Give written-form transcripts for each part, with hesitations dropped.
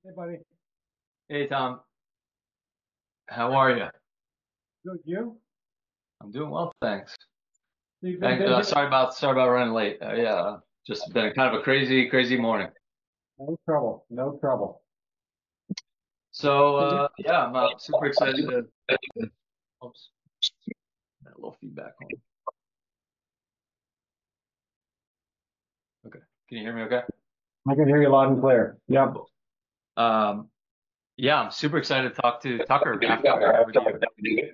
Hey, buddy. Hey Tom, how are you? Good. You? I'm doing well, thanks. So you've been busy? Sorry about running late. Yeah, just been kind of a crazy morning. No trouble. No trouble. So So you, yeah, I'm super excited to. Oops, got a little feedback on. Okay, can you hear me? Okay. I can hear you loud and clear. Yep. Cool. Um, yeah, I'm super excited to talk to Tucker after my interview.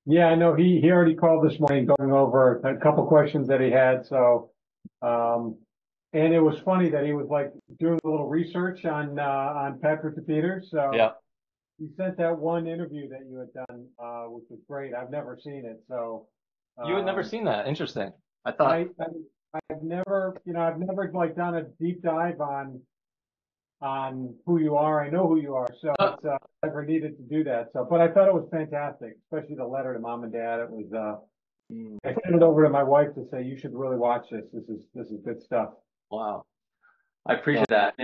Yeah, I know he already called this morning going over a couple questions that he had. Um, and it was funny that he was like doing a little research on Patrick DePeters. So Yeah, he sent that one interview that you had done, which was great. I've never seen it. you had never Um, seen that. Interesting. I thought. I, I I've never like done a deep dive on who you are. I know who you are, so Uh, I never needed to do that. But I thought it was fantastic, especially the letter to mom and dad. It was mm, I sent it over to my wife to say you should really watch this. This is good stuff. wow, I So appreciate that.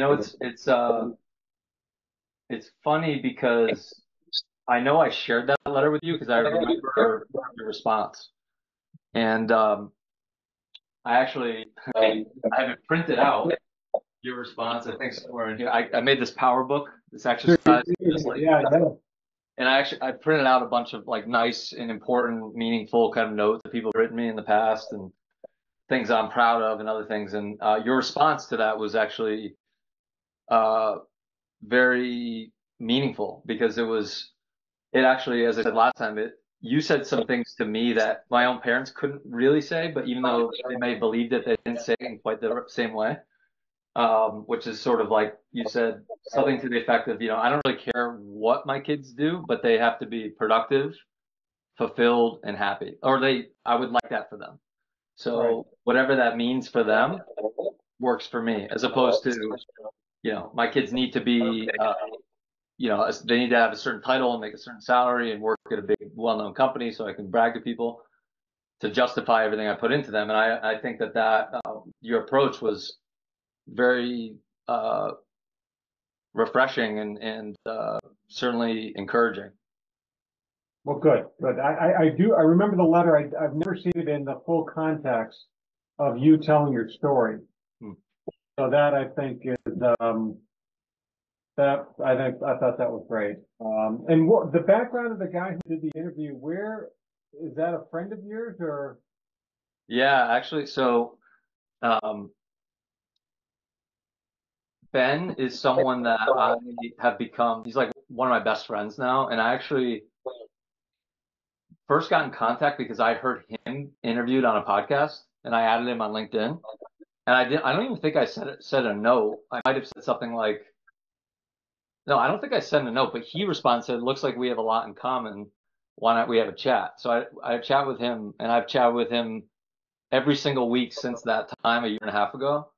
It's funny because I know I shared that letter with you because I remember your response. And I actually I have it printed out, your response, I think somewhere in here. I made this power book, this exercise, just like, yeah, yeah, and I printed out a bunch of like nice and important, meaningful kind of notes that people have written me in the past and things I'm proud of and other things. And your response to that was actually uh, very meaningful because it actually, as I said last time, you said some things to me that my own parents couldn't really say, but even though they may have believed it, they didn't say it in quite the same way. Which is sort of like you said, something to the effect of, I don't really care what my kids do, but they have to be productive, fulfilled, and happy. I would like that for them. right, So whatever that means for them works for me, as opposed to, my kids need to be, they need to have a certain title and make a certain salary and work at a big, well-known company so I can brag to people to justify everything I put into them. And I think that your approach was very refreshing and certainly encouraging. well, good, good. I remember the letter. I've never seen it in the full context of you telling your story. Hmm. So that I think is That I thought that was great. And what the background of the guy who did the interview, where is that a friend of yours or Yeah, actually, so um, Ben is someone that I have become, he's like one of my best friends now. And I actually first got in contact because I heard him interviewed on a podcast and I added him on LinkedIn. And I don't even think I said a note. I might have said something like, no, I don't think I sent a note, but he responded, said, looks like we have a lot in common. Why not we have a chat? So I chat with him and I've chatted with him every single week since that time, a year and a half ago.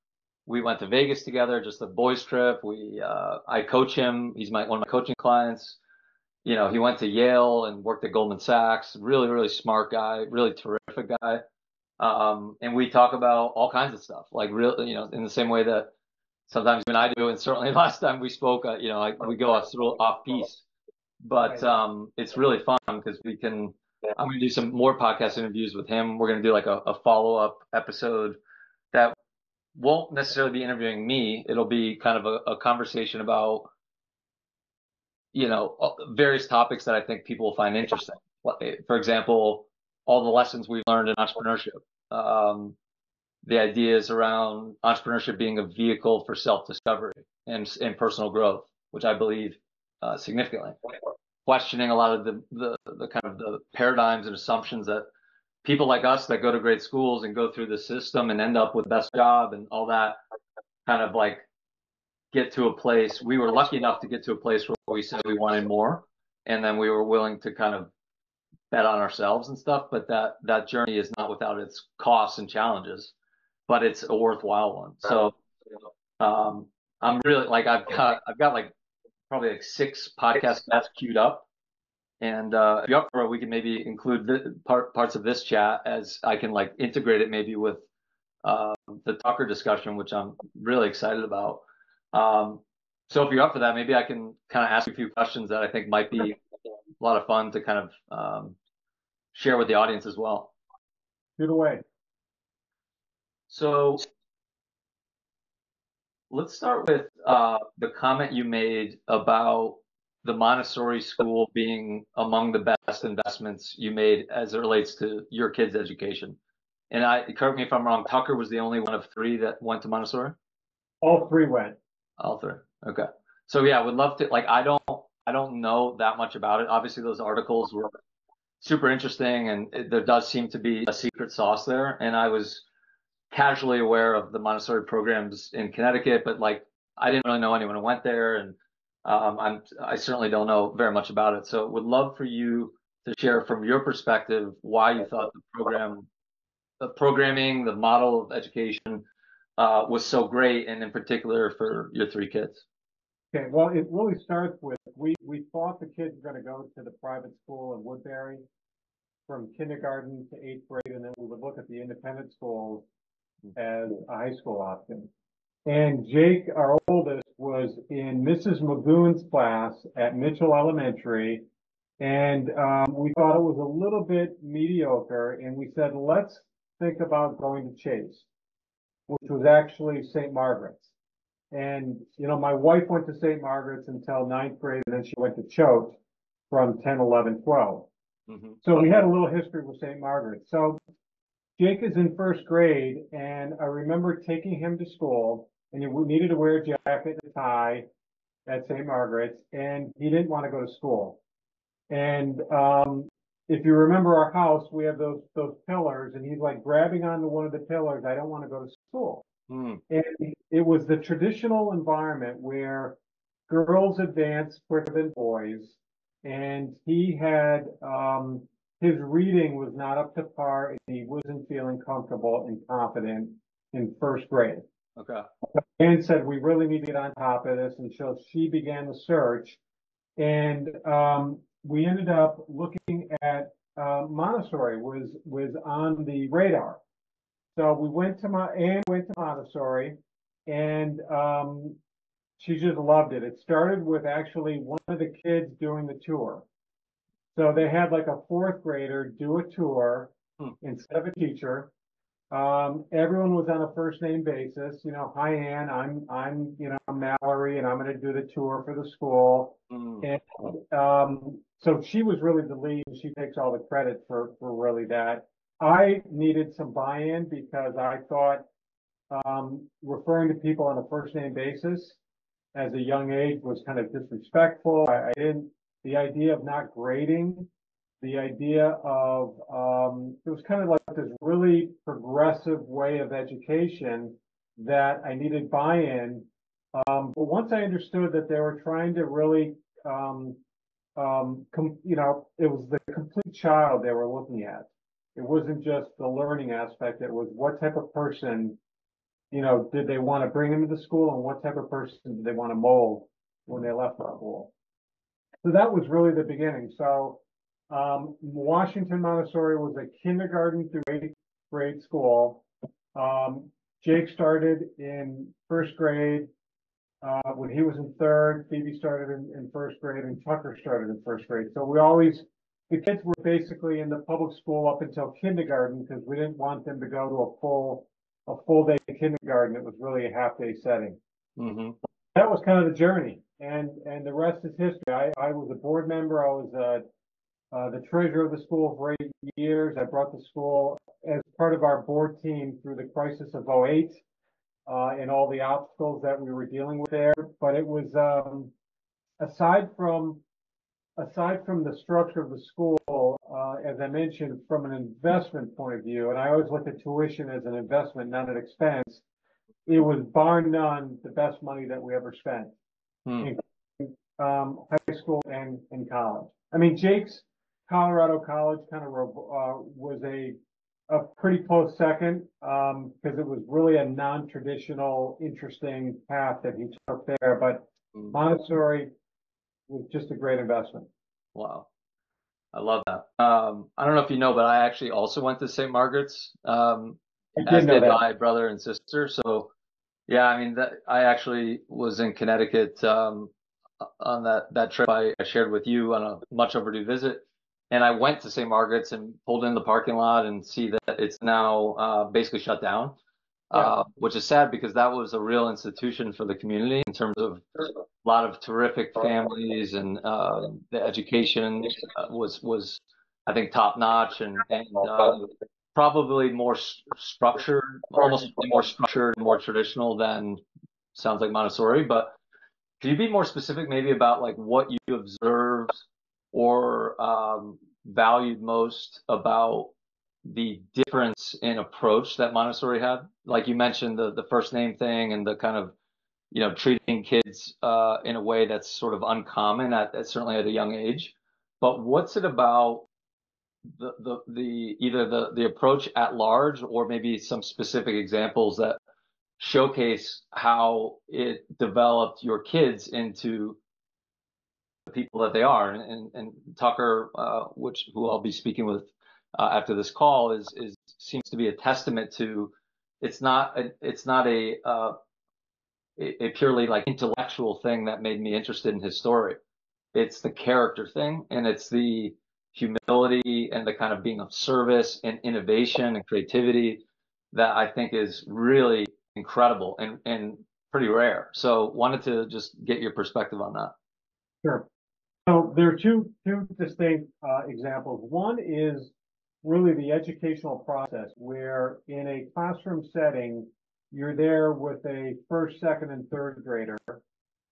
We went to Vegas together, just a boys trip. I coach him. He's one of my coaching clients. He went to Yale and worked at Goldman Sachs. Really, really smart guy, really terrific guy. And we talk about all kinds of stuff, like real, in the same way that sometimes when I do, and certainly last time we spoke, like we go off piece, but right? it's really fun because I'm going to do some more podcast interviews with him. We're going to do like a follow-up episode that won't necessarily be interviewing me. It'll be kind of a conversation about, various topics that I think people will find interesting. For example, all the lessons we've learned in entrepreneurship, um, the ideas around entrepreneurship being a vehicle for self-discovery and personal growth, which I believe significantly. Questioning a lot of the kind of the paradigms and assumptions that people like us that go to great schools and go through the system and end up with the best job and all that kind of like get to a place. We were lucky enough to get to a place where we said we wanted more, and then we were willing to kind of bet on ourselves and stuff. But that journey is not without its costs and challenges, but it's a worthwhile one. So um, I'm really like I've got like probably like six podcast guests queued up. And if you're up for it, we can maybe include parts of this chat as I can like integrate it maybe with uh, the Tucker discussion, which I'm really excited about. Um, So if you're up for that, maybe I can kind of ask you a few questions that I think might be a lot of fun to kind of share with the audience as well. Shoot away. So let's start with the comment you made about the Montessori school being among the best investments you made as it relates to your kids' education. And correct me if I'm wrong, Tucker was the only one of three that went to Montessori? All three went. All three. Okay. So yeah, would love to, like, I don't know that much about it. Obviously those articles were super interesting and there does seem to be a secret sauce there. And I was casually aware of the Montessori programs in Connecticut, but like I didn't really know anyone who went there, and I certainly don't know very much about it. So would love for you to share from your perspective why you thought the programming, the model of education was so great, and in particular for your three kids. Okay, well, it really starts with we thought the kids were going to go to the private school in Woodbury from kindergarten to eighth grade, and then we would look at the independent schools as a high school option. And Jake, our oldest, was in Mrs. Magoon's class at Mitchell Elementary, and we thought it was a little bit mediocre, and we said, let's think about going to Chase, which was actually St. Margaret's. And, you know, my wife went to St. Margaret's until ninth grade, and then she went to Choate from 10, 11, 12. Mm-hmm. So we had a little history with St. Margaret's. So Jake is in first grade, and I remember taking him to school, and he needed to wear a jacket and a tie at St. Margaret's, and he didn't want to go to school. And if you remember our house, we have those pillars, and he's like grabbing onto one of the pillars. I don't want to go to school. Mm. And it was the traditional environment where girls advance quicker than boys, and he had his reading was not up to par, and he wasn't feeling comfortable and confident in first grade. Okay. And said, we really need to get on top of this. And so she began the search. And we ended up looking at Montessori was on the radar. So we went to Montessori, and she just loved it. It started with actually one of the kids doing the tour. So they had like a fourth grader do a tour instead of a teacher. Everyone was on a first name basis. You know, hi Ann, I'm you know Mallory, and I'm going to do the tour for the school. And so she was really the lead, and she takes all the credit for really that. I needed some buy-in because I thought referring to people on a first name basis as a young age was kind of disrespectful. I didn't, the idea of not grading, the idea of, it was kind of like this really progressive way of education that I needed buy-in. But once I understood that they were trying to really, you know, it was the complete child they were looking at. It wasn't just the learning aspect. It was what type of person, you know, did they want to bring into the school, and what type of person did they want to mold when they left the school. So that was really the beginning. So Washington Montessori was a kindergarten through eighth grade school. Jake started in first grade. When he was in third, Phoebe started in first grade, and Tucker started in first grade. So the kids were basically in the public school up until kindergarten because we didn't want them to go to a full day kindergarten. It was really a half day setting. Mm-hmm. That was kind of the journey, and the rest is history. I was a board member. I was the treasurer of the school for 8 years. I brought the school as part of our board team through the crisis of '08 and all the obstacles that we were dealing with there. But it was aside from the structure of the school, as I mentioned, from an investment point of view, and I always look at tuition as an investment, not an expense. It was bar none the best money that we ever spent in high school and in college. I mean, Jake's Colorado College kind of was a pretty close second because it was really a non-traditional, interesting path that he took there. But Montessori was just a great investment. Wow. I love that. I don't know if you know, but I actually also went to St. Margaret's, as did my brother and sister. So Yeah, I mean that I actually was in Connecticut on that trip I shared with you on a much overdue visit, and I went to St. Margaret's and pulled in the parking lot and see that it's now basically shut down, Yeah. which is sad because that was a real institution for the community in terms of a lot of terrific families and the education was I think top notch and probably more structured, almost more structured, more traditional than sounds like Montessori. But can you be more specific, maybe about like what you observed or valued most about the difference in approach that Montessori had? Like you mentioned the first name thing and the kind of treating kids in a way that's sort of uncommon certainly at a young age. But what's it about the either the approach at large or maybe some specific examples that showcase how it developed your kids into the people that they are? And Tucker, who I'll be speaking with after this call, is seems to be a testament to it's not a purely like intellectual thing that made me interested in his story. It's the character thing, and it's the humility and the kind of being of service and innovation and creativity that I think is really incredible and pretty rare. So wanted to just get your perspective on that. Sure. So there are two distinct examples. One is really the educational process, where in a classroom setting, you're there with a first, second, and third grader.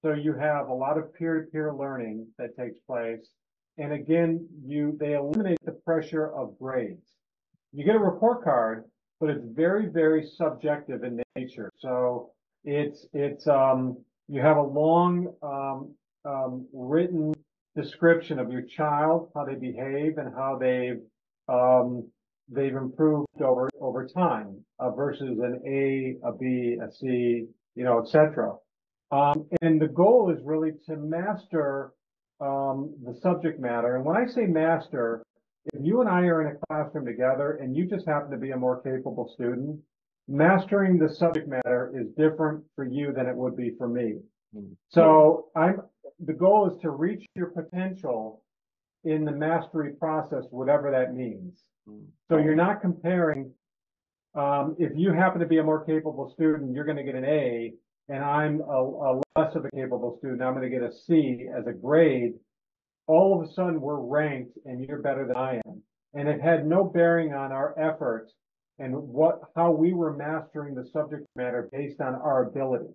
So you have a lot of peer-to-peer learning that takes place. And again, they eliminate the pressure of grades. You get a report card, but it's very, very subjective in nature. So it's you have a long written description of your child, how they behave, and how they've improved over time versus an A, a B, a C, etc. And the goal is really to master the subject matter. And when I say master, if you and I are in a classroom together and you just happen to be a more capable student, mastering the subject matter is different for you than it would be for me. So the goal is to reach your potential in the mastery process, whatever that means. So you're not comparing, if you happen to be a more capable student, you're going to get an A, and I'm a less of a capable student, I'm going to get a C as a grade. All of a sudden we're ranked and you're better than I am. And it had no bearing on our effort and how we were mastering the subject matter based on our ability.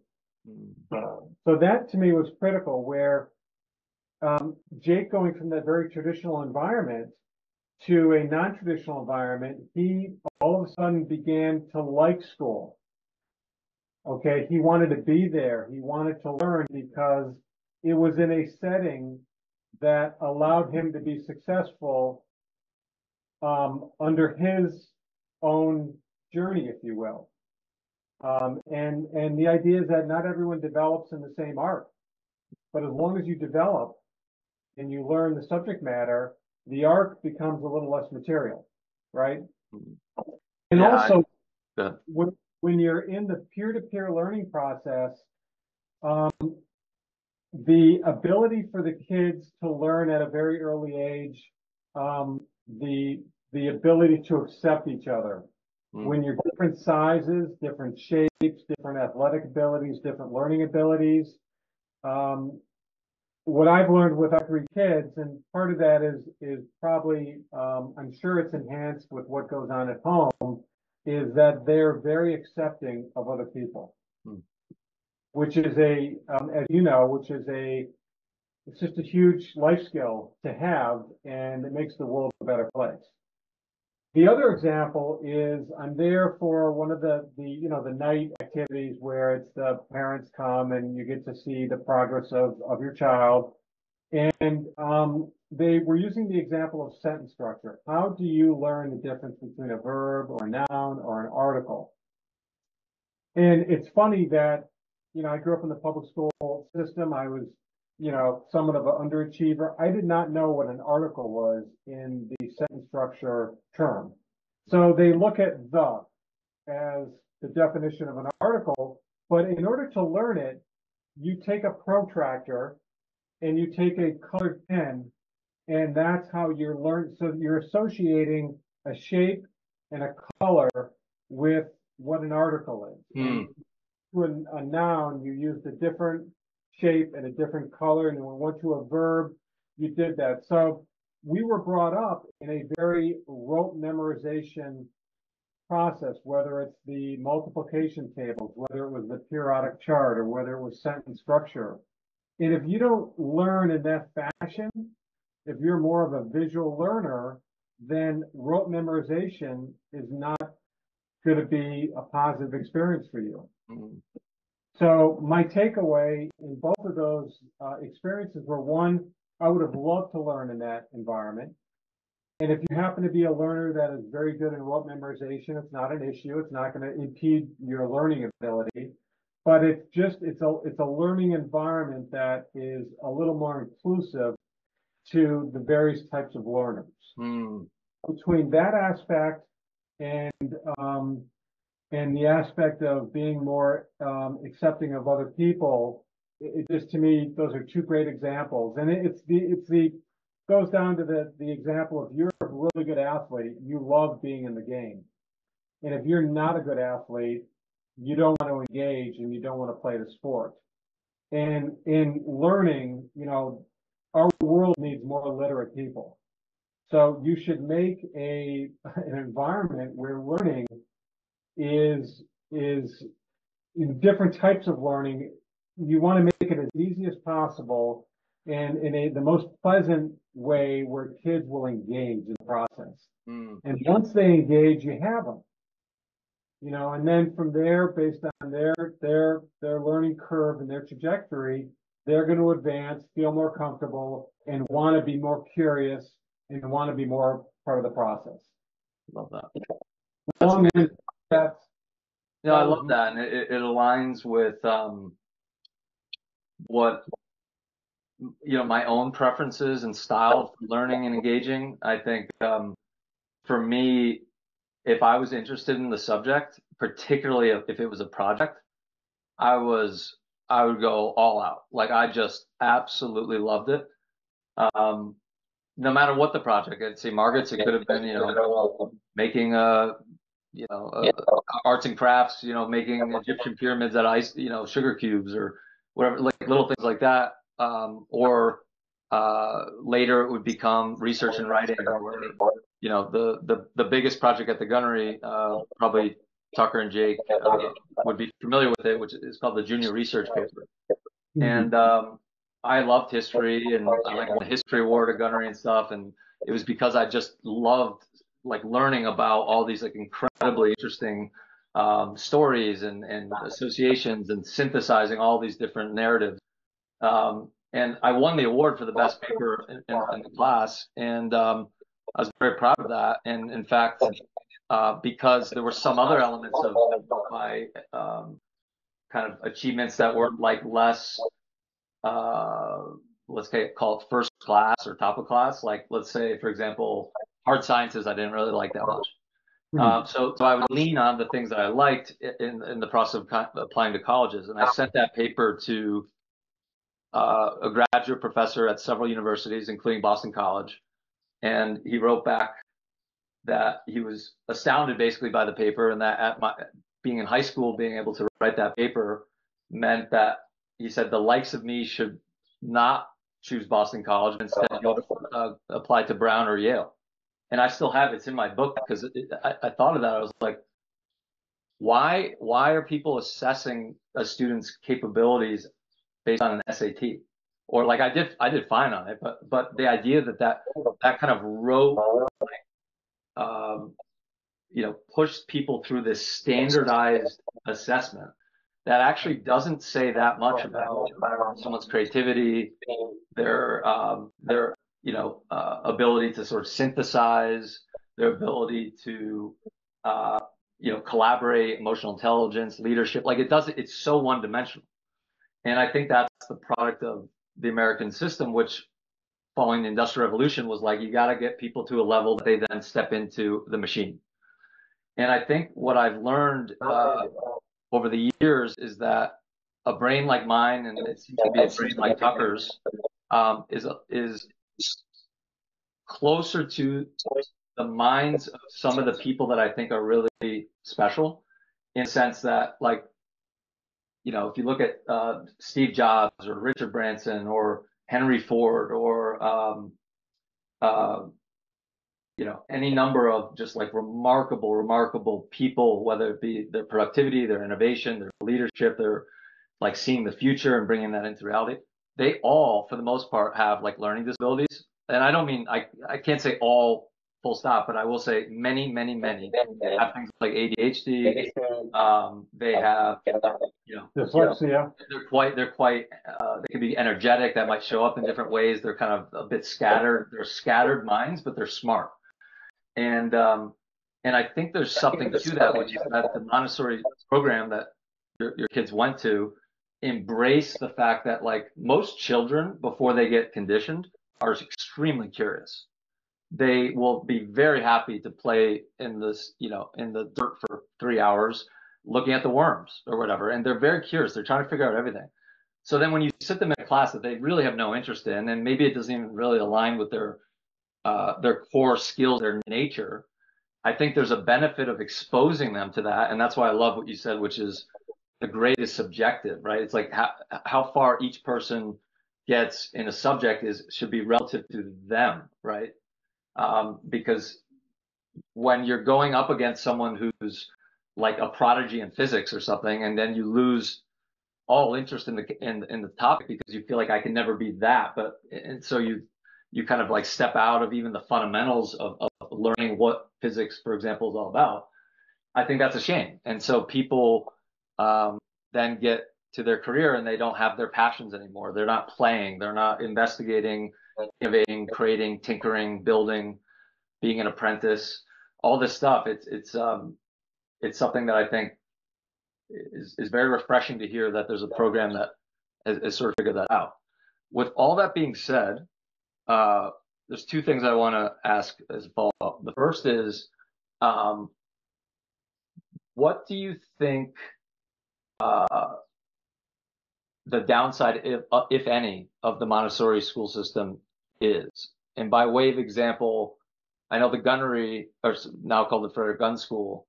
So that to me was critical, where Jake, going from that very traditional environment to a non-traditional environment, he all of a sudden began to like school. Okay, he wanted to be there. He wanted to learn because it was in a setting that allowed him to be successful under his own journey, if you will. And the idea is that not everyone develops in the same arc, but as long as you develop and you learn the subject matter, the arc becomes a little less material, right? And Yeah, also, when you're in the peer-to-peer learning process, the ability for the kids to learn at a very early age, the ability to accept each other. When you're different sizes, different shapes, different athletic abilities, different learning abilities. What I've learned with our three kids, and part of that is probably, I'm sure it's enhanced with what goes on at home, is that they're very accepting of other people, which is as you know, it's just a huge life skill to have, and it makes the world a better place. The other example is I'm there for one of the night activities where it's the parents come and you get to see the progress of your child. And they were using the example of sentence structure. How do you learn the difference between a verb or a noun or an article? And it's funny that, I grew up in the public school system. I was, somewhat of an underachiever. I did not know what an article was in the sentence structure term. So they look at the as the definition of an article, But in order to learn it, you take a protractor and you take a colored pen, and that's how you're learning. So you're associating a shape and a color with what an article is. And to a noun, you used a different shape and a different color, and when we went to a verb, you did that. So we were brought up in a very rote memorization process, whether it's the multiplication tables, whether it was the periodic chart, or whether it was sentence structure. And if you don't learn in that fashion, if you're more of a visual learner, then rote memorization is not going to be a positive experience for you. So my takeaway in both of those experiences were, one, I would have loved to learn in that environment. And if you happen to be a learner that is very good in rote memorization, it's not an issue. It's not going to impede your learning ability. But it's a learning environment that is a little more inclusive to the various types of learners. Between that aspect and the aspect of being more accepting of other people, it just, to me, those are two great examples. And it goes down to the example of, you're a really good athlete, you love being in the game. And if you're not a good athlete, you don't want to engage and you don't want to play the sport. And in learning, our world needs more literate people. So you should make an environment where learning is in different types of learning. You want to make it as easy as possible and in the most pleasant way where kids will engage in the process. And once they engage, you have them. And then from there, based on their learning curve and their trajectory, they're going to advance, feel more comfortable, and want to be more curious and want to be more part of the process. Love that. I love that, and it aligns with what my own preferences and style for learning and engaging. I think for me, if I was interested in the subject, particularly if it was a project, I would go all out. Like, I just absolutely loved it. No matter what the project. At St. Margaret's, it could have been, making arts and crafts, making Egyptian pyramids out of ice, sugar cubes or whatever, like little things like that. Or later it would become research and writing, or the biggest project at the gunnery, probably Tucker and Jake would be familiar with it, which is called the Junior Research Paper. And I loved history, and I like the history award at gunnery and stuff. And it was because I just loved learning about all these incredibly interesting stories and associations, and synthesizing all these different narratives. And I won the award for the best paper in the class, and I was very proud of that. And in fact, because there were some other elements of my kind of achievements that were less, let's call it first class or top of class. Like, let's say, for example, hard sciences, I didn't really like that much. So I would lean on the things that I liked in the process of applying to colleges. And I sent that paper to a graduate professor at several universities, including Boston College. And he wrote back that he was astounded basically by the paper, and that being in high school, being able to write that paper meant that, he said, the likes of me should not choose Boston College, but instead go to apply to Brown or Yale. And I still have it's in my book, because I thought of that. I was like, why are people assessing a student's capabilities based on an SAT? Or I did fine on it, but the idea that kind of rote, pushed people through this standardized assessment that actually doesn't say that much about someone's creativity, their ability to sort of synthesize, their ability to collaborate, emotional intelligence, leadership. It's so one-dimensional. And I think that's the product of the American system, which, following the Industrial Revolution, was you got to get people to a level that they then step into the machine. And I think what I've learned over the years is that a brain like mine, and it seems to be a brain like Tucker's, is closer to the minds of some of the people that I think are really special, in the sense that, like, if you look at Steve Jobs or Richard Branson or Henry Ford or uh, any number of just like remarkable people, whether it be their productivity, their innovation, their leadership, their like seeing the future and bringing that into reality. They all, for the most part, have like learning disabilities. And I don't mean, I can't say all full stop, but I will say many have things like ADHD. They have, Dyslexia. they can be energetic. That might show up in different ways. They're kind of a bit scattered. They're scattered minds, but they're smart. And I think there's something to that, which is that the Montessori program that your kids went to embrace the fact that, like, most children, before they get conditioned, are extremely curious. They will be very happy to play in this, in the dirt for 3 hours, looking at the worms or whatever. And they're very curious. They're trying to figure out everything. So then when you sit them in a class that they really have no interest in, and maybe it doesn't even really align with their core skills, their nature, I think there's a benefit of exposing them to that. And that's why I love what you said, which is the grade is subjective, right? It's like how far each person gets in a subject should be relative to them, right? Because when you're going up against someone who's like a prodigy in physics or something, and then you lose all interest in the topic because you feel like I can never be that, and so you kind of like step out of even the fundamentals of learning what physics, for example, is all about. I think that's a shame. And so people then get to their career and they don't have their passions anymore. They're not playing. They're not investigating, innovating, creating, tinkering, building, being an apprentice. All this stuff. It's something that I think is very refreshing to hear, that there's a program that has sort of figured that out. With all that being said, there's two things I want to ask as a follow-up. The first is, what do you think the downside, if any, of the Montessori school system is? And by way of example, I know the gunnery, or now called the Frederick Gun School,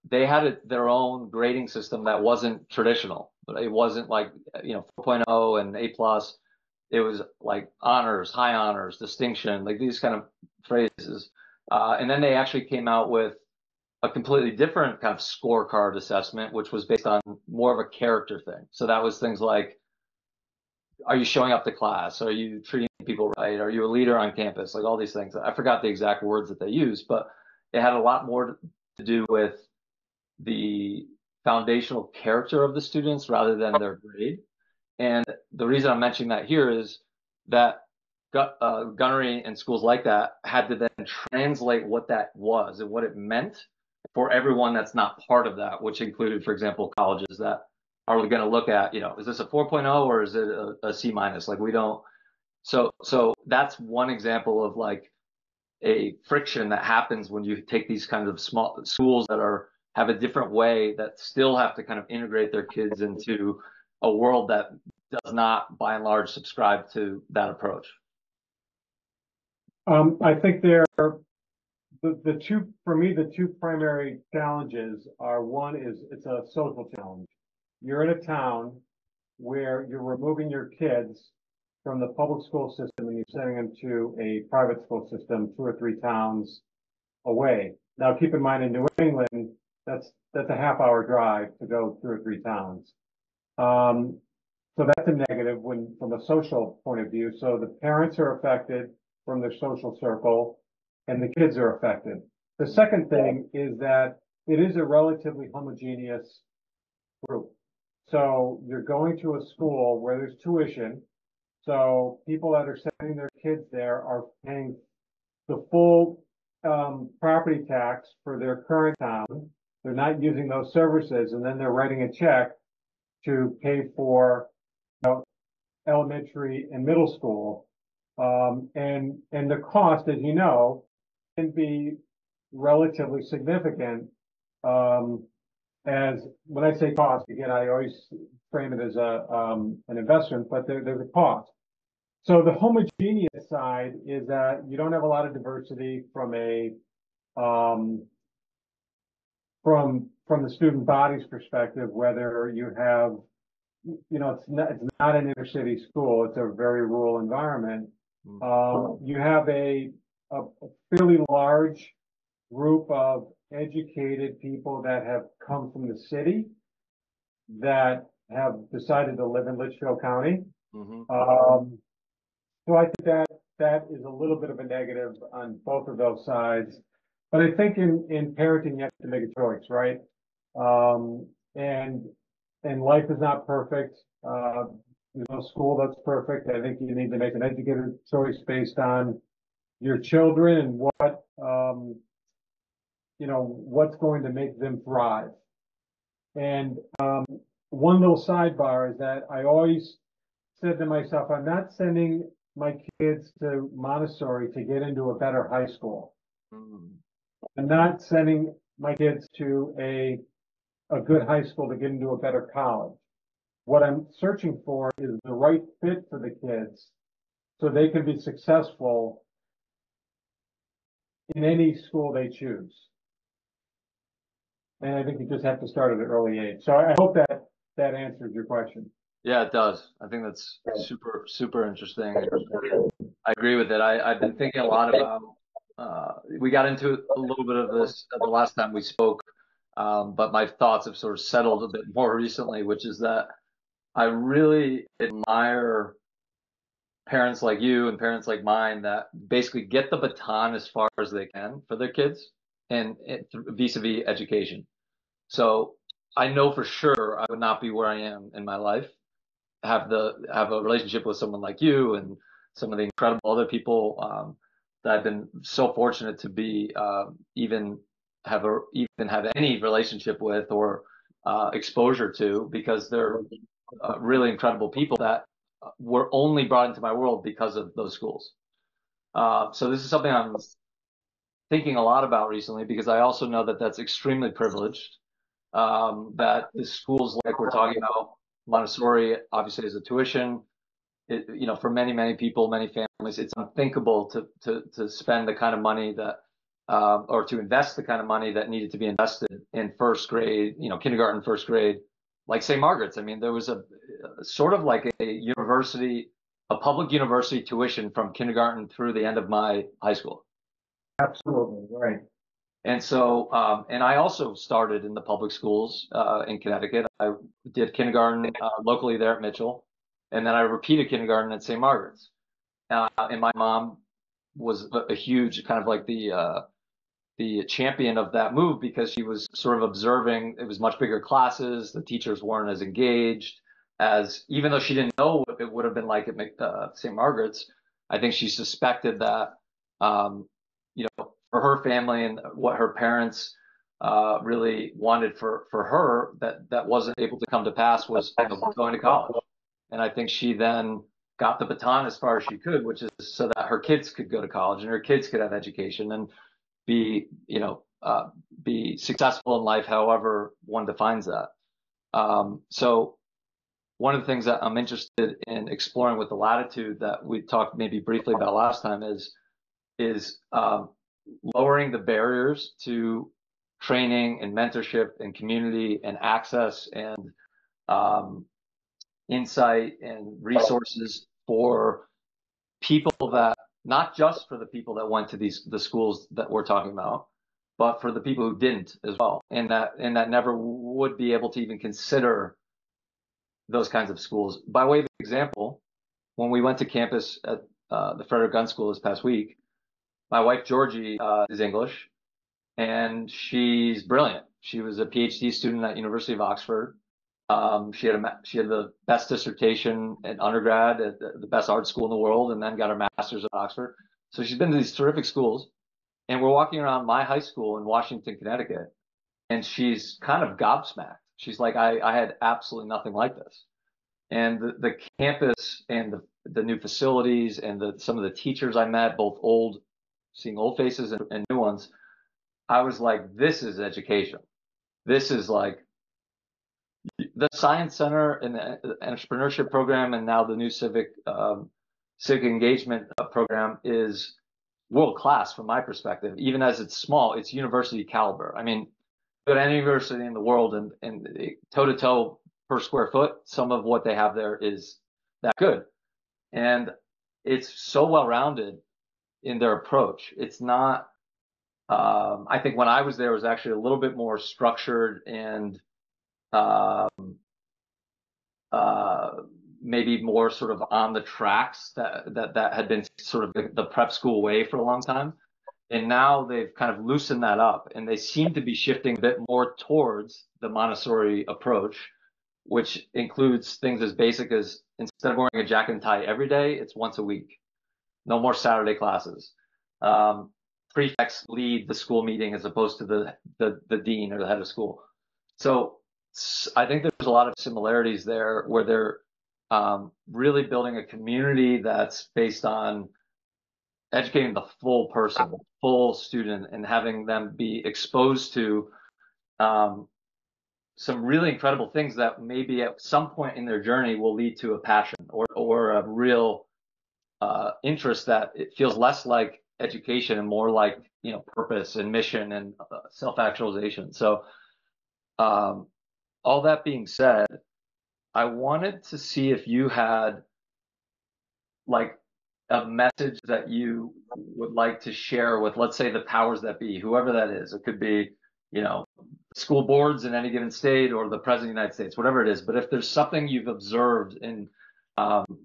they had their own grading system that wasn't traditional. But it wasn't like 4.0 and A+. It was like honors, high honors, distinction, like these kind of phrases. And then they actually came out with a completely different kind of scorecard assessment, which was based on more of a character thing. So that was things like, are you showing up to class? Are you treating people right? Are you a leader on campus? Like all these things. I forgot the exact words that they used, but it had a lot more to do with the foundational character of the students rather than their grade. And the reason I'm mentioning that here is that gunnery and schools like that had to then translate what that was and what it meant for everyone that's not part of that, which included, for example, colleges that are going to look at, is this a 4.0 or is it a C minus? Like we don't. So that's one example of like a friction that happens when you take these kinds of small schools that have a different way, that still have to kind of integrate their kids into a world that does not, by and large, subscribe to that approach. I think the two primary challenges are, one is it's a social challenge. You're in a town where you're removing your kids from the public school system and you're sending them to a private school system 2 or 3 towns away. Now, keep in mind, in New England, that's a half-hour drive to go 2 or 3 towns. So that's a negative from a social point of view. So the parents are affected from their social circle, and the kids are affected. The second thing is that it is a relatively homogeneous group. So you're going to a school where there's tuition. So people that are sending their kids there are paying the full property tax for their current town. They're not using those services, and then they're writing a check to pay for elementary and middle school. And the cost, as you know, can be relatively significant. as when I say cost, again, I always frame it as an investment, but there's a cost. So the homogeneous side is that you don't have a lot of diversity from a from the student body's perspective, whether you have, it's not an inner city school, it's a very rural environment. You have a fairly large group of educated people that have come from the city that have decided to live in Litchfield County. So I think that is a little bit of a negative on both of those sides. But I think in parenting, you have to make a choice, right? And life is not perfect. There's no school that's perfect. I think you need to make an educated choice based on your children and what's going to make them thrive. And one little sidebar is that I always said to myself, I'm not sending my kids to Montessori to get into a better high school. I'm not sending my kids to a good high school to get into a better college. What I'm searching for is the right fit for the kids so they can be successful in any school they choose. And I think you just have to start at an early age. So I hope that answers your question. Yeah, it does. I think that's super, super interesting. I agree with it. I've been thinking a lot about, we got into a little bit of this the last time we spoke, but my thoughts have sort of settled a bit more recently, which is that I really admire parents like you and parents like mine that basically get the baton as far as they can for their kids and vis-a-vis education. So I know for sure I would not be where I am in my life, have a relationship with someone like you and some of the incredible other people that I've been so fortunate to be even have any relationship with or exposure to, because they're really incredible people that were only brought into my world because of those schools. So this is something I'm thinking a lot about recently, because I also know that that's extremely privileged. That the schools like we're talking about, Montessori obviously is a tuition. For many, many people, many families, it's unthinkable to spend the kind of money that, or to invest the kind of money that needed to be invested in first grade, kindergarten, first grade, like St. Margaret's. I mean, there was a sort of like a public university tuition from kindergarten through the end of my high school. Absolutely, right. And so, and I also started in the public schools in Connecticut. I did kindergarten locally there at Mitchell, and then I repeated kindergarten at St. Margaret's. And my mom was a huge kind of like the champion of that move, because she was sort of observing it was much bigger classes. The teachers weren't as engaged as, even though she didn't know what it would have been like at St. Margaret's. I think she suspected that, for her family and what her parents really wanted for her, that wasn't able to come to pass, was going to college. And I think she then got the baton as far as she could, which is so that her kids could go to college and her kids could have education and be successful in life, however one defines that. So one of the things that I'm interested in exploring with the Latitude that we talked maybe briefly about last time is lowering the barriers to training and mentorship and community and access and insight and resources for people that, not just for the people that went to the schools that we're talking about, but for the people who didn't as well, and that never would be able to even consider those kinds of schools. By way of example, when we went to campus at the Frederick Gunn School this past week, my wife Georgie is English, and she's brilliant. She was a PhD student at University of Oxford. She had the best dissertation at undergrad at the best art school in the world, and then got her master's at Oxford. So she's been to these terrific schools. And we're walking around my high school in Washington, Connecticut, and she's kind of gobsmacked. She's like, I had absolutely nothing like this. And the campus and the new facilities and some of the teachers I met, both seeing old faces and new ones, I was like, this is education. This is like The Science Center and the entrepreneurship program, and now the new civic engagement program is world class from my perspective. Even as it's small, it's university caliber. I mean, go to any university in the world and toe to toe per square foot, some of what they have there is that good. And it's so well rounded in their approach. It's not, I think when I was there, it was actually a little bit more structured and um, maybe more sort of on the tracks that had been sort of the prep school way for a long time. And now they've kind of loosened that up, and they seem to be shifting a bit more towards the Montessori approach, which includes things as basic as instead of wearing a jacket and tie every day, it's once a week. No more Saturday classes. Prefects lead the school meeting as opposed to the dean or the head of school. So I think there's a lot of similarities there where they're really building a community that's based on educating the full person, full student, and having them be exposed to some really incredible things that maybe at some point in their journey will lead to a passion or a real interest that it feels less like education and more like, you know, purpose and mission and self-actualization. So all that being said, I wanted to see if you had like a message that you would like to share with, let's say, the powers that be, whoever that is. It could be, you know, school boards in any given state or the president of the United States, whatever it is. But if there's something you've observed in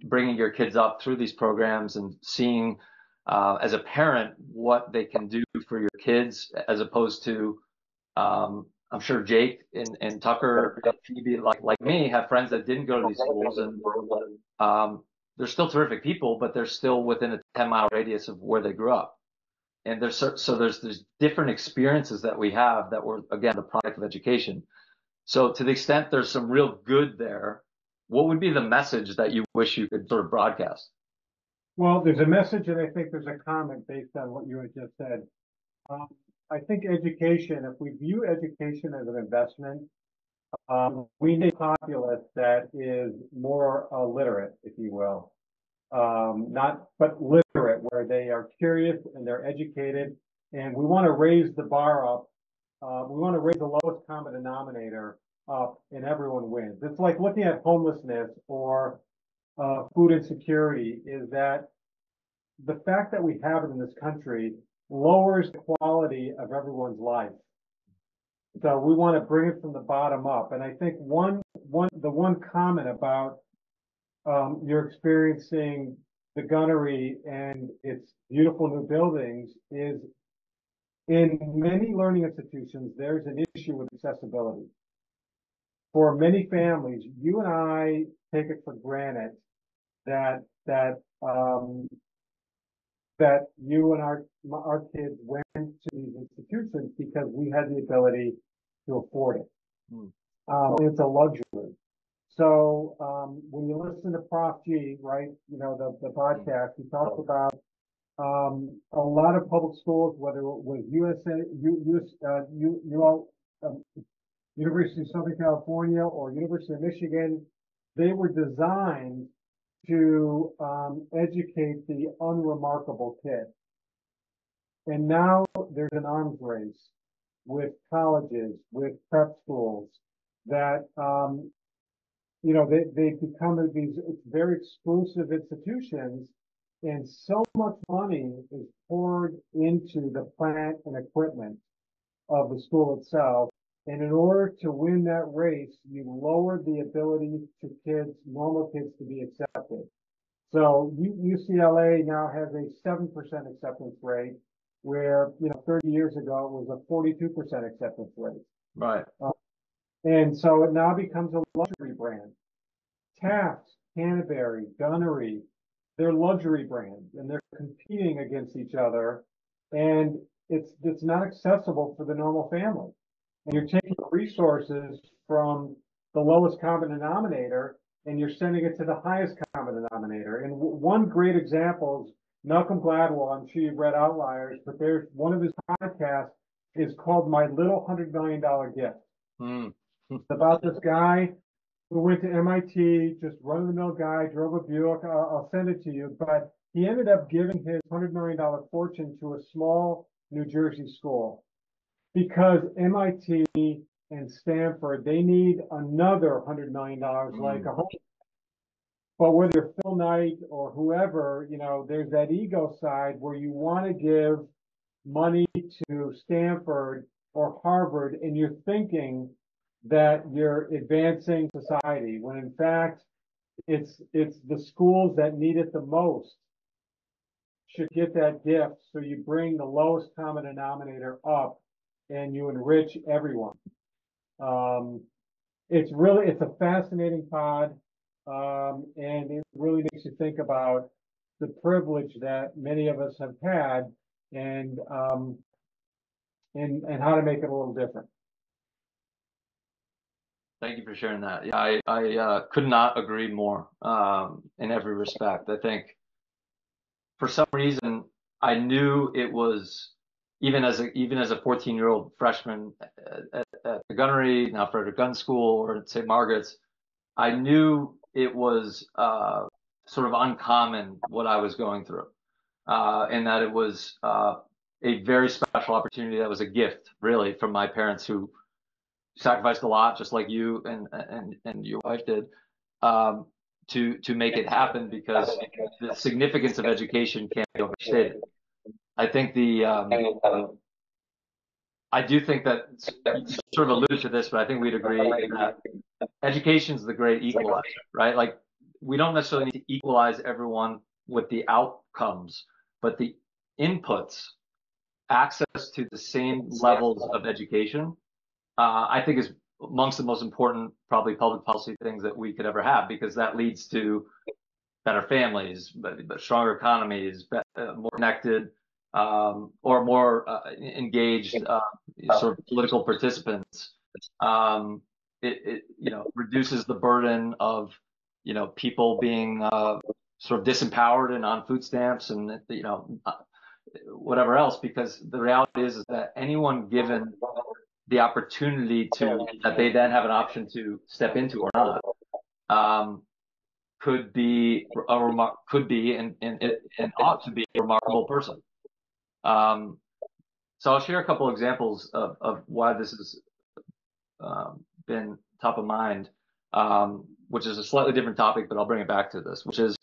bringing your kids up through these programs and seeing as a parent what they can do for your kids, as opposed to, I'm sure Jake and Tucker and Phoebe, like me, have friends that didn't go to these schools, and they're still terrific people, but they're still within a 10-mile radius of where they grew up. And there's different experiences that we have that were, again, the product of education. So to the extent there's some real good there, what would be the message that you wish you could sort of broadcast? Well, there's a message, and I think there's a comment based on what you had just said. I think education, if we view education as an investment, we need a populace that is more literate, if you will. But literate, where they are curious and they're educated, and we want to raise the bar up. We want to raise the lowest common denominator up, and everyone wins. It's like looking at homelessness or food insecurity, is that the fact that we have it in this country lowers the quality of everyone's life. So we want to bring it from the bottom up. And I think the one comment about you're experiencing the gunnery and its beautiful new buildings is, in many learning institutions, there's an issue with accessibility. For many families, you and I take it for granted that you and our kids went to these institutions because we had the ability to afford it. It's a luxury. So when you listen to Prof G, right, you know, the podcast, he talks about a lot of public schools, whether it was University of Southern California or University of Michigan, they were designed to educate the unremarkable kid. And now there's an arms race with colleges, with prep schools that, you know, they've become these very exclusive institutions, and so much money is poured into the plant and equipment of the school itself. And in order to win that race, you lower the ability to normal kids, to be accepted. So UCLA now has a 7% acceptance rate, where, you know, 30 years ago it was a 42% acceptance rate. Right. And so it now becomes a luxury brand. Taft, Canterbury, Gunnery, they're luxury brands, and they're competing against each other, and it's not accessible for the normal family. And you're taking resources from the lowest common denominator, and you're sending it to the highest common denominator. And one great example is Malcolm Gladwell. I'm sure you've read Outliers, but there's one of his podcasts is called My Little $100 Million Gift. It's about this guy who went to MIT, just run-of-the-mill guy, drove a Buick. I'll send it to you. But he ended up giving his $100 million fortune to a small New Jersey school because MIT and Stanford, they need another $100 million like a home. But whether you're Phil Knight or whoever, there's that ego side where you want to give money to Stanford or Harvard, and you're thinking that you're advancing society, when in fact it's the schools that need it the most should get that gift. So you bring the lowest common denominator up and you enrich everyone. It's a fascinating pod. And it really makes you think about the privilege that many of us have had and how to make it a little different. Thank you for sharing that. Yeah, I could not agree more in every respect. I think for some reason I knew it was even as a 14-year-old freshman at the gunnery, now Frederick Gun School, or at St. Margaret's, I knew it was sort of uncommon what I was going through, and that it was a very special opportunity. That was a gift, really, from my parents, who sacrificed a lot, just like you and your wife did, to make it happen, because the significance of education can't be overstated. I think I do think that you sort of alluded to this, but I think we'd agree that education is the great equalizer, right? Like, we don't necessarily need to equalize everyone with the outcomes, but the inputs, access to the same levels of education, I think is amongst the most important, probably, public policy things that we could ever have, because that leads to better families, but stronger economies, more connected, or more engaged sort of political participants. It reduces the burden of people being sort of disempowered and on food stamps and whatever else, because the reality is that anyone given the opportunity that they then have an option to step into or not, could be and ought to be a remarkable person. So I'll share a couple examples of why this has been top of mind, which is a slightly different topic, but I'll bring it back to this, which is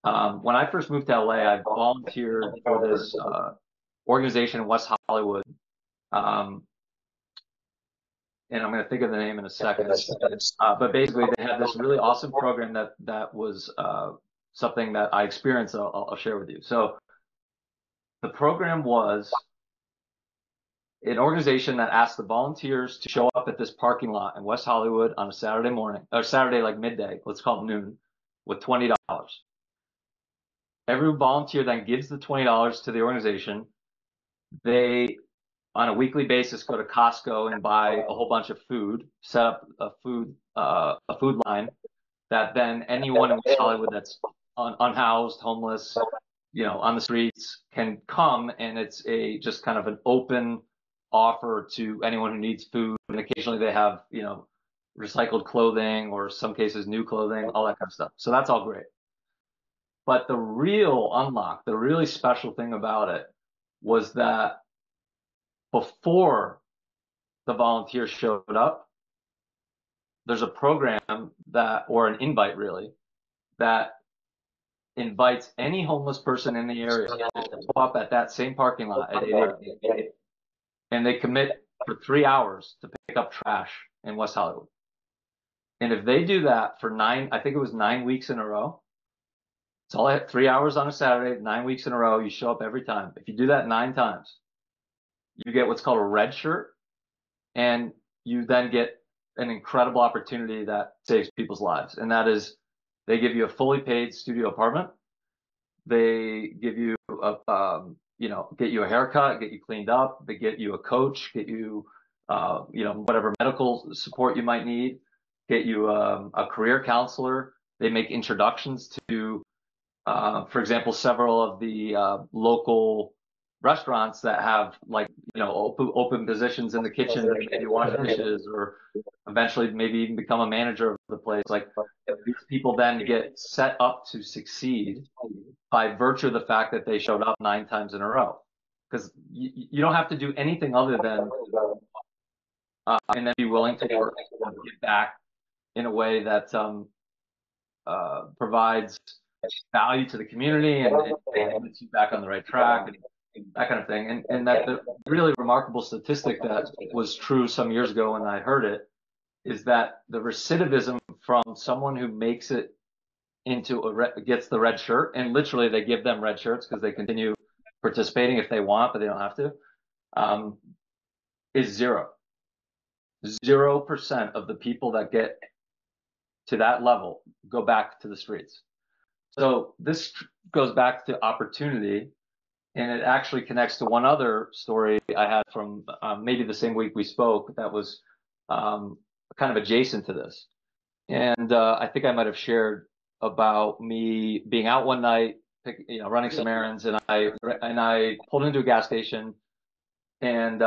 when I first moved to LA, I volunteered for this organization in West Hollywood. And I'm going to think of the name in a second. But basically, they had this really awesome program that was something that I experienced. I'll share with you. So the program was an organization that asked the volunteers to show up at this parking lot in West Hollywood on a Saturday morning, or Saturday like midday, let's call it noon, with $20. Every volunteer then gives the $20 to the organization. They, on a weekly basis, go to Costco and buy a whole bunch of food, set up a food line that then anyone in West Hollywood that's unhoused, homeless, on the streets can come, and it's just kind of an open offer to anyone who needs food. And occasionally they have, recycled clothing, or some cases new clothing, all that kind of stuff. So that's all great. But the real unlock, the really special thing about it, was that before the volunteers showed up, there's a program or an invite really, that invites any homeless person in the area to show up at that same parking lot at 8 a.m. And they commit for 3 hours to pick up trash in West Hollywood. And if they do that for I think it was 9 weeks in a row. It's all at 3 hours on a Saturday, 9 weeks in a row. You show up every time. If you do that 9 times, you get what's called a red shirt, and you then get an incredible opportunity that saves people's lives. And that is, they give you a fully paid studio apartment. They give you get you a haircut, get you cleaned up. They get you a coach, get you, whatever medical support you might need, get you a career counselor. They make introductions to, for example, several of the local restaurants that have, like, open positions in the kitchen, maybe wash dishes, or eventually maybe even become a manager of the place. Like these people then get set up to succeed by virtue of the fact that they showed up 9 times in a row. Because you don't have to do anything other than and then be willing to work and give back in a way that provides value to the community and gets you back on the right track and that kind of thing. And that the really remarkable statistic that was true some years ago when I heard it is that the recidivism from someone who makes it into gets the red shirt, and literally they give them red shirts because they continue participating if they want, but they don't have to, is zero. 0% of the people that get to that level go back to the streets. So this goes back to opportunity, and it actually connects to one other story I had from maybe the same week we spoke that was kind of adjacent to this. And I think I might have shared about me being out one night, running some errands, and I pulled into a gas station and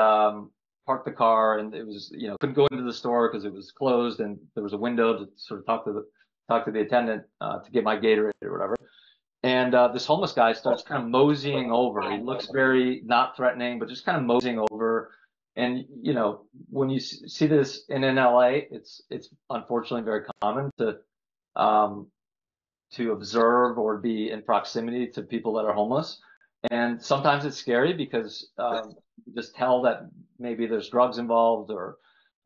parked the car, and it was couldn't go into the store because it was closed, and there was a window to sort of talk to the attendant to get my Gatorade or whatever. And this homeless guy starts kind of moseying over. He looks very not threatening, but just kind of moseying over. And when you see this in LA, it's unfortunately very common to observe or be in proximity to people that are homeless. And sometimes it's scary because you just tell that maybe there's drugs involved or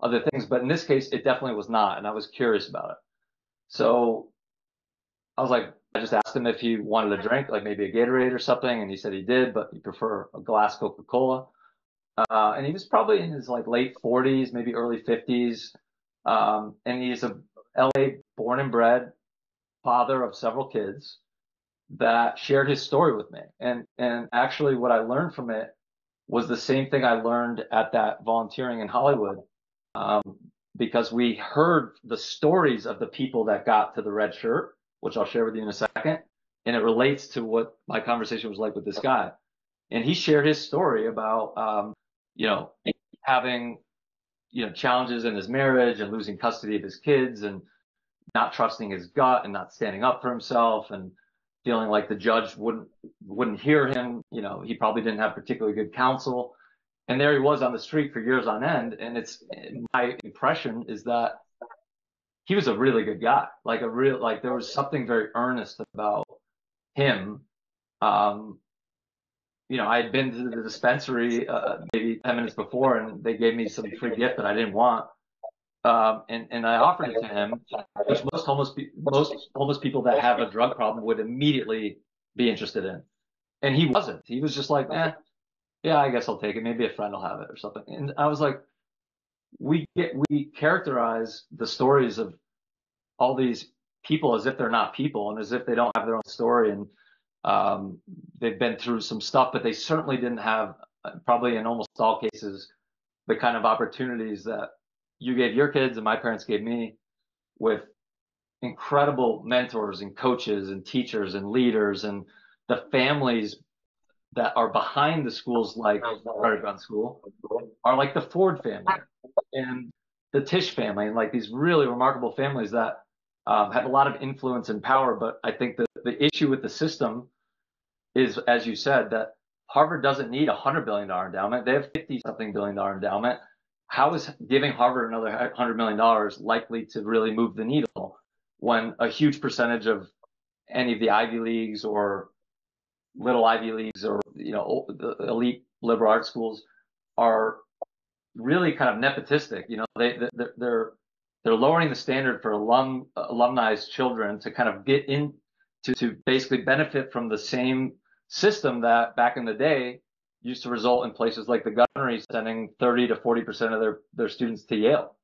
other things. But in this case, it definitely was not. And I was curious about it. So I just asked him if he wanted a drink, like maybe a Gatorade or something. And he said he did, but he preferred a glass Coca-Cola. And he was probably in his late 40s, maybe early 50s. And he's a LA born and bred father of several kids that shared his story with me. And actually what I learned from it was the same thing I learned at that volunteering in Hollywood, because we heard the stories of the people that got to the red shirt, which I'll share with you in a second. And it relates to what my conversation was like with this guy. And he shared his story about, having, challenges in his marriage and losing custody of his kids and not trusting his gut and not standing up for himself and feeling like the judge wouldn't hear him. He probably didn't have particularly good counsel. And there he was on the street for years on end. And my impression is that he was a really good guy, there was something very earnest about him. I had been to the dispensary maybe 10 minutes before, and they gave me some free gift that I didn't want. And I offered it to him, which most homeless people that have a drug problem would immediately be interested in. And he wasn't. He was just like, yeah, I guess I'll take it. Maybe a friend will have it or something. And I was like, we characterize the stories of all these people as if they're not people and as if they don't have their own story, and they've been through some stuff, but they certainly didn't have, probably in almost all cases, the kind of opportunities that you gave your kids and my parents gave me, with incredible mentors and coaches and teachers and leaders, and the families that are behind the schools like Gun School are like the Ford family and the Tisch family, and these really remarkable families that have a lot of influence and power. But I think that the issue with the system is, as you said, that Harvard doesn't need $100 billion endowment. They have $50-something billion endowment. How is giving Harvard another $100 million likely to really move the needle when a huge percentage of any of the Ivy Leagues or little Ivy Leagues or the elite liberal arts schools are really kind of nepotistic? They're lowering the standard for alumni's children to kind of get in to basically benefit from the same system that back in the day used to result in places like the Gunnery sending 30 to 40% of their students to Yale.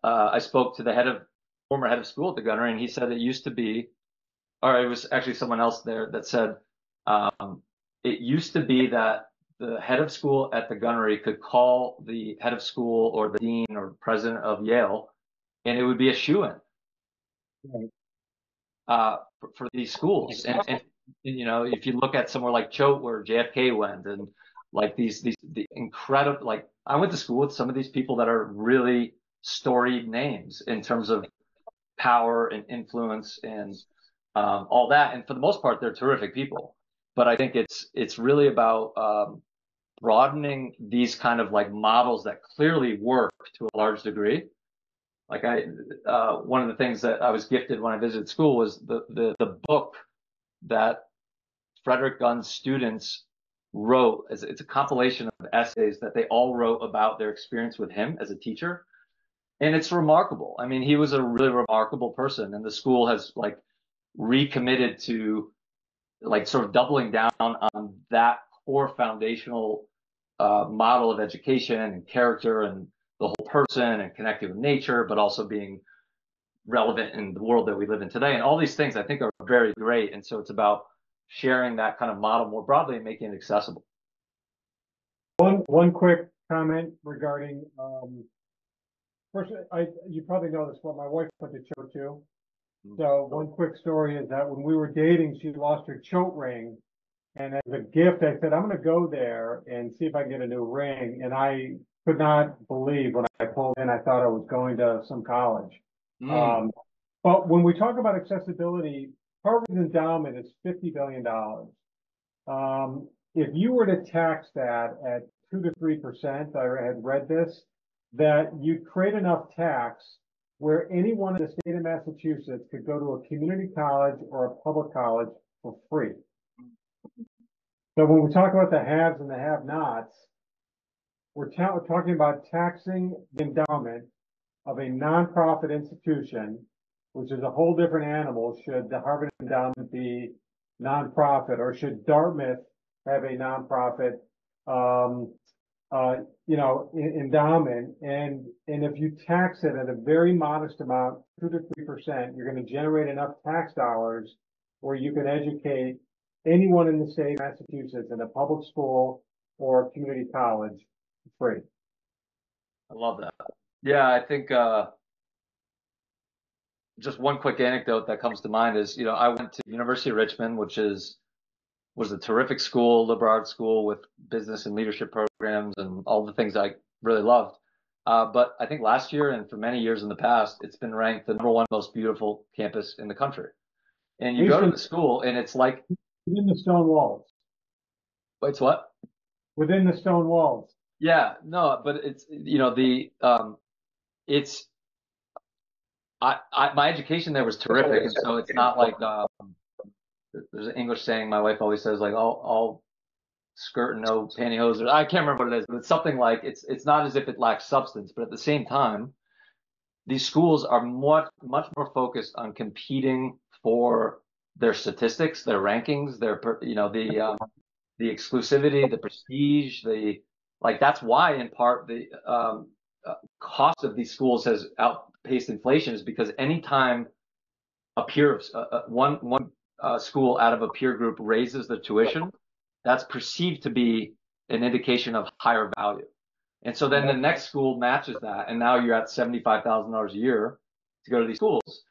I spoke to the former head of school at the Gunnery, and he said it used to be, or it was actually someone else there that said, it used to be that the head of school at the Gunnery could call the head of school or the dean or president of Yale, and it would be a shoo-in for these schools. And if you look at somewhere like Choate, where JFK went, and like the incredible, like I went to school with some of these people that are really storied names in terms of power and influence and all that. And for the most part, they're terrific people. But I think it's really about broadening these kind of like models that clearly work to a large degree. Like one of the things that I was gifted when I visited school was the book that Frederick Gunn's students wrote. It's a compilation of essays that they all wrote about their experience with him as a teacher. And it's remarkable. I mean, he was a really remarkable person, and the school has like recommitted to like sort of doubling down on that core foundational model of education and character and the whole person and connecting with nature, but also being relevant in the world that we live in today. And all these things I think are very great. And so it's about sharing that kind of model more broadly and making it accessible. One quick comment regarding first, you probably know this, but my wife went to Cho too. So one quick story is that when we were dating, she lost her chote ring, and as a gift, I said, I'm going to go there and see if I can get a new ring. And I could not believe when I pulled in, I thought I was going to some college. But when we talk about accessibility, Harvard's endowment is $50 billion. If you were to tax that at 2 to 3%, I had read this, that you'd create enough tax where anyone in the state of Massachusetts could go to a community college or a public college for free. So when we talk about the haves and the have-nots, we're talking about taxing the endowment of a nonprofit institution, which is a whole different animal. Should the Harvard endowment be nonprofit, or should Dartmouth have a nonprofit, endowment? And if you tax it at a very modest amount, 2 to 3%, you're going to generate enough tax dollars where you can educate anyone in the state of Massachusetts in a public school or community college for free. I love that. Yeah, I think just one quick anecdote that comes to mind is, I went to University of Richmond, which was a terrific school, liberal arts school with business and leadership programs and all the things I really loved. But I think last year and for many years in the past, it's been ranked the #1 most beautiful campus in the country. And you go to the school and it's like within the stone walls. It's what? Within the stone walls. Yeah, no, but it's my education there was terrific, and so it's not like there's an English saying my wife always says, like all skirt and no pantyhose. I can't remember what it is, but it's something like it's not as if it lacks substance, but at the same time, these schools are much more focused on competing for their statistics, their rankings, their the exclusivity, the prestige, that's why in part the cost of these schools has outpaced inflation, is because anytime a peer one school out of a peer group raises the tuition, that's perceived to be an indication of higher value. And so then the next school matches that, and now you're at $75,000 a year to go to these schools.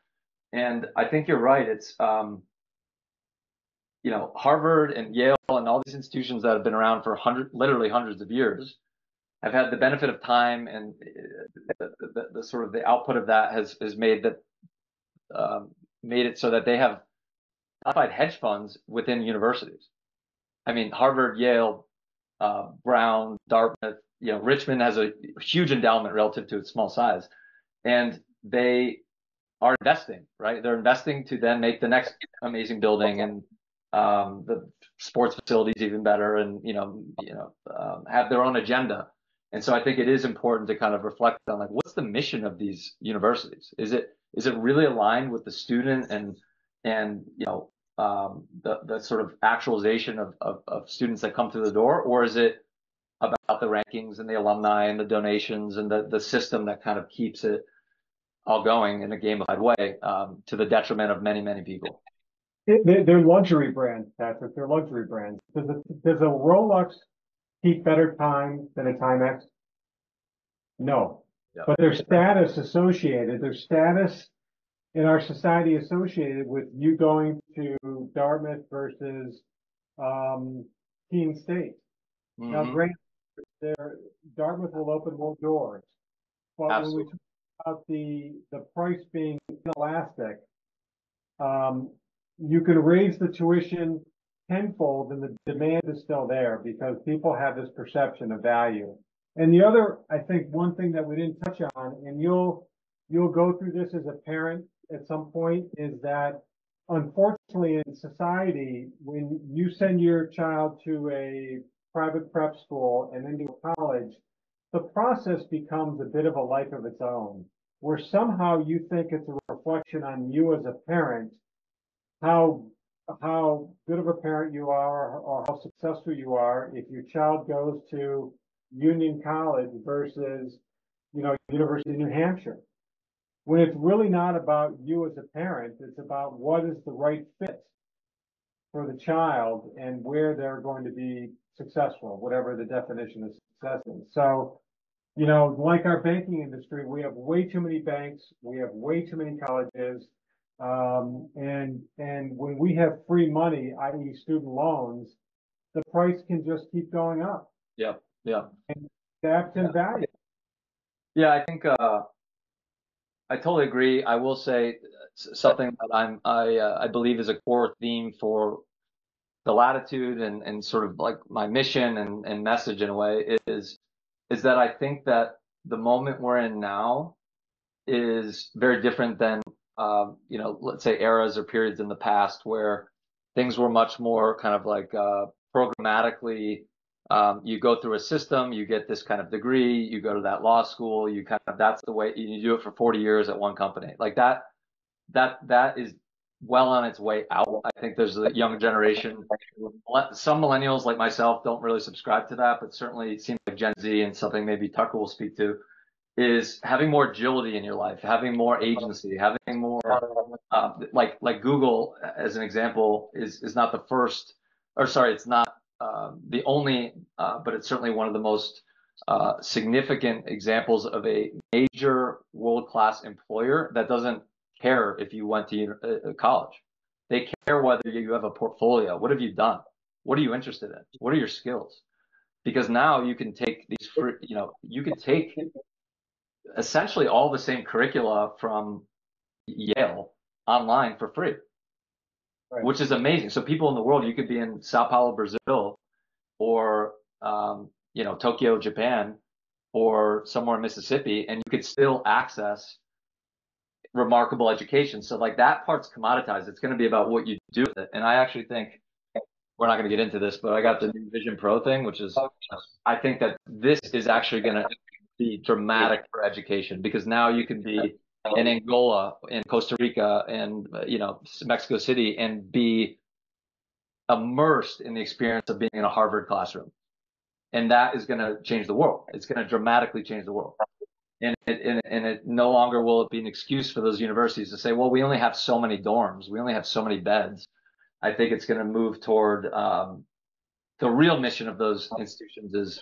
And I think you're right. It's Harvard and Yale and all these institutions that have been around for literally hundreds of years have had the benefit of time, and the sort of the output of that has made it so that they have outside hedge funds within universities. I mean, Harvard, Yale, Brown, Dartmouth, Richmond has a huge endowment relative to its small size, and they are investing, right? They're investing to then make the next amazing building and the sports facilities even better, and have their own agenda. And so I think it is important to kind of reflect on, like, what's the mission of these universities? Is it really aligned with the student and the sort of actualization of students that come through the door, or is it about the rankings and the alumni and the donations and the system that kind of keeps it all going in a gamified way, to the detriment of many, many people? They're luxury brands, Patrick. They're luxury brands. Does a Rolex keep better time than a Timex? No. Yeah. But their status in our society associated with you going to Dartmouth versus Keene State. Now, Hmm. granted, Dartmouth will open more doors, but when we Absolutely. talk about the price being inelastic, um, you can raise the tuition tenfold and the demand is still there because people have this perception of value. And the other, I think one thing that we didn't touch on, and you'll go through this as a parent at some point, is that unfortunately in society, when you send your child to a private prep school and then to a college, the process becomes a bit of a life of its own, where somehow you think it's a reflection on you as a parent how how good of a parent you are or how successful you are if your child goes to Union College versus, University of New Hampshire. When it's really not about you as a parent, it's about what is the right fit for the child and where they're going to be successful, whatever the definition of success is. So, like our banking industry, we have way too many banks, we have way too many colleges, and when we have free money, i.e., student loans, the price can just keep going up. Yep. Yep. That's Yeah. in value. Yeah. I think I totally agree. I will say something that I believe is a core theme for the Latitude and sort of like my mission and message in a way is that I think that the moment we're in now is very different than let's say eras or periods in the past where things were much more kind of like programmatically. You go through a system, you get this kind of degree, you go to that law school, you kind of that's the way you do it for 40 years at one company. Like that is well on its way out. I think there's a young generation. Some millennials like myself don't really subscribe to that, but certainly it seems like Gen Z and something maybe Tucker will speak to is having more agility in your life, having more agency, having more like Google as an example is not the first, or sorry, it's not the only, but it's certainly one of the most significant examples of a major world-class employer that doesn't care if you went to college. They care whether you have a portfolio. What have you done? What are you interested in? What are your skills? Because now you can take these free, you can take essentially all the same curricula from Yale online for free, Right. which is amazing. So people in the world, you could be in Sao Paulo, Brazil, or Tokyo, Japan, or somewhere in Mississippi, and you could still access remarkable education. So like that part's commoditized. It's going to be about what you do with it. And I actually think we're not going to get into this, but I got the new Vision Pro thing, which is I think that this is actually going to be dramatic for education because now you can be in Angola, in Costa Rica, and Mexico City, and be immersed in the experience of being in a Harvard classroom, and that is going to change the world. It's going to dramatically change the world, and it no longer will it be an excuse for those universities to say, well, we only have so many dorms, we only have so many beds. I think it's going to move toward the real mission of those institutions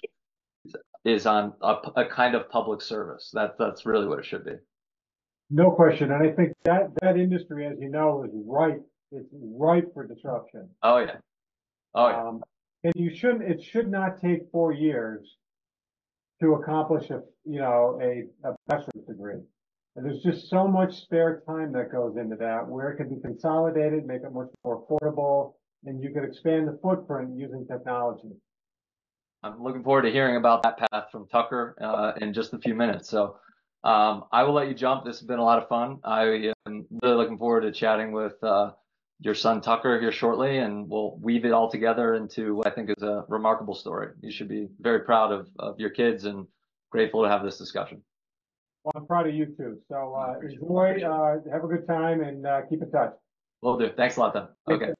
is on a kind of public service. That's really what it should be. No question. And I think that industry, as you know, is ripe. It's ripe for disruption. Oh yeah. Oh yeah. And it should not take 4 years to accomplish a bachelor's degree. And there's just so much spare time that goes into that where it can be consolidated, make it much more affordable, and you can expand the footprint using technology. I'm looking forward to hearing about that path from Tucker in just a few minutes. So I will let you jump. This has been a lot of fun. I am really looking forward to chatting with your son Tucker here shortly, and we'll weave it all together into what I think is a remarkable story. You should be very proud of your kids and grateful to have this discussion. Well, I'm proud of you too. So I appreciate it. enjoy, have a good time, and keep in touch. Will do. Thanks a lot, then. Okay.